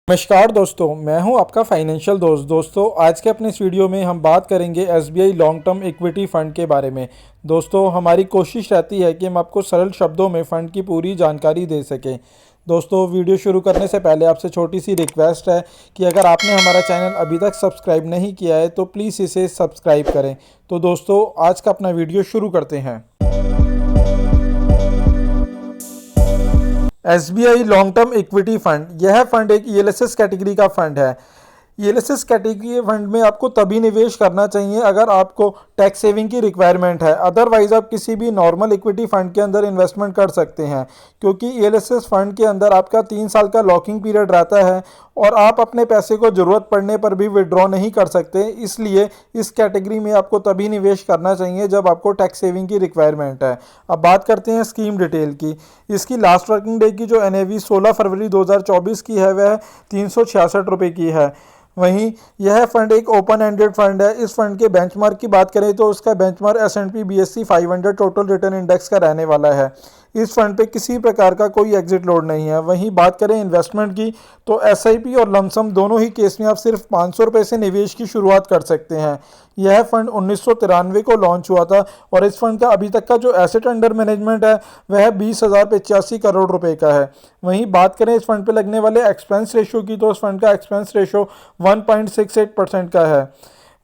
नमस्कार दोस्तों, मैं हूं आपका फाइनेंशियल दोस्तों आज के अपने इस वीडियो में हम बात करेंगे SBI long term equity fund के बारे में। दोस्तों, हमारी कोशिश रहती है कि हम आपको सरल शब्दों में फ़ंड की पूरी जानकारी दे सकें। दोस्तों, वीडियो शुरू करने से पहले आपसे छोटी सी रिक्वेस्ट है कि अगर आपने हमारा चैनल अभी तक सब्सक्राइब नहीं किया है तो प्लीज़ इसे सब्सक्राइब करें। तो दोस्तों, आज का अपना वीडियो शुरू करते हैं। SBI long term equity fund, यह फंड एक ईएलएसएस कैटेगरी का फंड है। ईएलएसएस कैटेगरी फंड में आपको तभी निवेश करना चाहिए अगर आपको टैक्स सेविंग की रिक्वायरमेंट है। अदरवाइज आप किसी भी नॉर्मल इक्विटी फंड के अंदर इन्वेस्टमेंट कर सकते हैं, क्योंकि ईएलएसएस फंड के अंदर आपका 3 साल का लॉकिंग पीरियड रहता है और आप अपने पैसे को ज़रूरत पड़ने पर भी विड्रॉ नहीं कर सकते। इसलिए इस कैटेगरी में आपको तभी निवेश करना चाहिए जब आपको टैक्स सेविंग की रिक्वायरमेंट है। अब बात करते हैं स्कीम डिटेल की। इसकी लास्ट वर्किंग डे की जो एनएवी 16 फरवरी 2024 की है वह 366 रुपये की है। वहीं यह फंड एक ओपन एंडेड फंड है। इस फंड के बेंचमार्क की बात करें तो उसका benchmark S&P BSE 500 total return index का रहने वाला है। इस फंड पे किसी प्रकार का कोई एग्जिट लोड नहीं है। वहीं बात करें इन्वेस्टमेंट की तो SIP और लमसम दोनों ही केस में आप सिर्फ 500 रुपये से निवेश की शुरुआत कर सकते हैं। यह फंड 1993 को लॉन्च हुआ था और इस फंड का अभी तक का जो एसेट अंडर मैनेजमेंट है वह 20,085 करोड़ रुपए का है। वहीं बात करें इस फंड पे लगने वाले एक्सपेंस रेशो की तो इस फंड का एक्सपेंस रेशो 1.68% का है।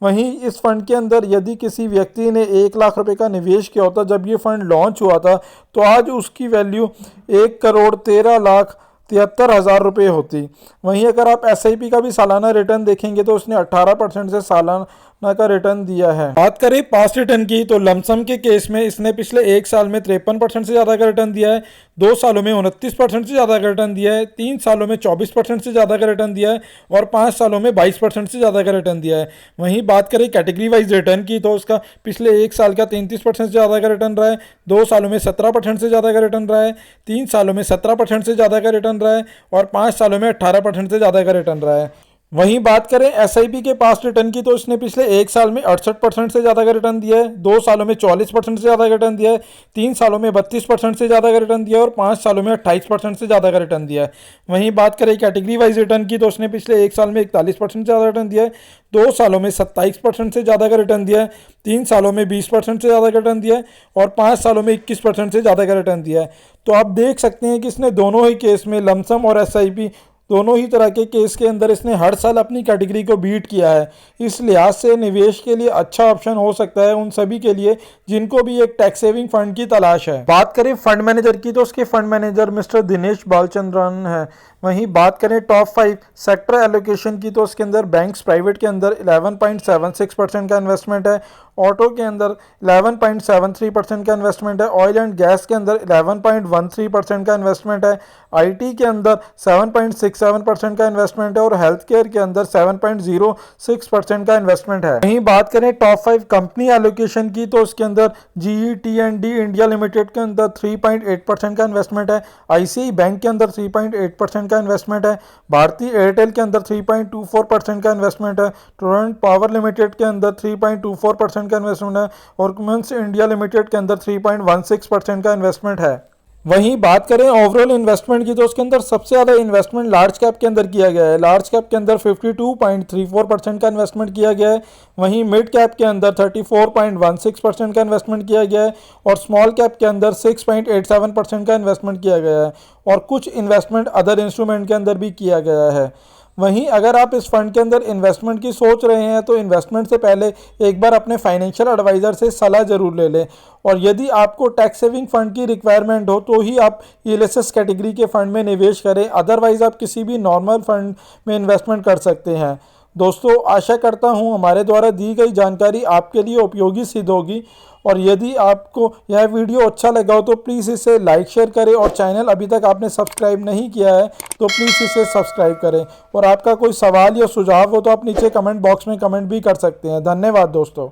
वहीं इस फंड के अंदर यदि किसी व्यक्ति ने 1 लाख रुपए का निवेश किया होता जब ये फंड लॉन्च हुआ था तो आज उसकी वैल्यू 1,13,73,000 रुपये होती। वहीं अगर आप SIP का भी सालाना रिटर्न देखेंगे तो उसने 18% से सालाना का रिटर्न दिया है। बात करें पास्ट रिटर्न की तो लमसम के केस में इसने पिछले 1 साल में 53% से ज़्यादा का रिटर्न दिया है, 2 सालों में 29% से ज़्यादा का रिटर्न दिया है, 3 सालों में 24% से ज़्यादा का रिटर्न दिया है और 5 सालों में 22% से ज़्यादा का रिटर्न दिया है। वहीं बात करें कैटेगरी वाइज रिटर्न की तो उसका पिछले 1 साल का 33% से ज़्यादा का रिटर्न रहा है, 2 सालों में 17% से ज़्यादा का रिटर्न रहा है, 3 सालों में 17% से ज़्यादा का रिटर्न रहा है और 5 सालों में 18% से ज़्यादा का रिटर्न रहा है। वहीं बात करें SIP के पास्ट रिटर्न की तो इसने पिछले 1 साल में 68% से ज़्यादा का रिटर्न दिया है, 2 सालों में 44% से ज़्यादा का रिटर्न दिया है, 3 सालों में 32% से ज़्यादा का रिटर्न दिया है और 5 सालों में 28% से ज़्यादा का रिटर्न दिया है। वहीं बात करें कैटेगरी वाइज रिटर्न की तो उसने पिछले 1 साल में 41% से ज़्यादा रिटर्न दिया है, 2 सालों में 27% से ज़्यादा का रिटर्न दिया है, 3 सालों में 20% से ज़्यादा का रिटर्न दिया है और 5 सालों में 21% से ज़्यादा का रिटर्न दिया है। तो आप देख सकते हैं कि इसने दोनों ही केस में लमसम और SIP दोनों ही तरह के केस के अंदर इसने हर साल अपनी कैटेगरी को बीट किया है। इस लिहाज से निवेश के लिए अच्छा ऑप्शन हो सकता है उन सभी के लिए जिनको भी एक टैक्स सेविंग फंड की तलाश है। बात करें फंड मैनेजर की तो उसके fund manager mister Dinesh Balachandran है। वहीं बात करें टॉप 5 सेक्टर एलोकेशन की तो उसके अंदर बैंक्स प्राइवेट के अंदर 11.76% का इन्वेस्टमेंट है, ऑटो के अंदर 11.73% का इन्वेस्टमेंट है, ऑयल एंड गैस के अंदर 11.13% का इन्वेस्टमेंट है, IT के अंदर 7.67% का इन्वेस्टमेंट है और हेल्थ केयर के अंदर 7.06% का इन्वेस्टमेंट है। वहीं बात करें टॉप 5 कंपनी एलोकेशन की तो उसके अंदर GE T&D इंडिया लिमिटेड के अंदर 3.8% का इन्वेस्टमेंट है, ICICI बैंक के अंदर 3.8% का इन्वेस्टमेंट है, भारतीय एयरटेल के अंदर 3.24% का इन्वेस्टमेंट है, टोरेंट पावर लिमिटेड के अंदर 3.24% का इन्वेस्टमेंट है और कुमेंस इंडिया लिमिटेड के अंदर 3.16% का इन्वेस्टमेंट है। वहीं बात करें ओवरऑल इन्वेस्टमेंट की तो उसके अंदर सबसे ज़्यादा इन्वेस्टमेंट लार्ज कैप के अंदर किया गया है। लार्ज कैप के अंदर 52.34% का इन्वेस्टमेंट किया गया है। वहीं मिड कैप के अंदर 34.16% का इन्वेस्टमेंट किया गया है और स्मॉल कैप के अंदर 6.87% का इन्वेस्टमेंट किया गया है और कुछ इन्वेस्टमेंट अदर इंस्ट्रूमेंट के अंदर भी किया गया है। वहीं अगर आप इस फंड के अंदर इन्वेस्टमेंट की सोच रहे हैं तो इन्वेस्टमेंट से पहले एक बार अपने फाइनेंशियल एडवाइज़र से सलाह ज़रूर ले लें और यदि आपको टैक्स सेविंग फंड की रिक्वायरमेंट हो तो ही आप ईएलएसएस कैटेगरी के फंड में निवेश करें। अदरवाइज़ आप किसी भी नॉर्मल फंड में इन्वेस्टमेंट कर सकते हैं। दोस्तों, आशा करता हूं हमारे द्वारा दी गई जानकारी आपके लिए उपयोगी सिद्ध होगी और यदि आपको यह वीडियो अच्छा लगा हो तो प्लीज़ इसे लाइक शेयर करें और चैनल अभी तक आपने सब्सक्राइब नहीं किया है तो प्लीज़ इसे सब्सक्राइब करें और आपका कोई सवाल या सुझाव हो तो आप नीचे कमेंट बॉक्स में कमेंट भी कर सकते हैं। धन्यवाद दोस्तों।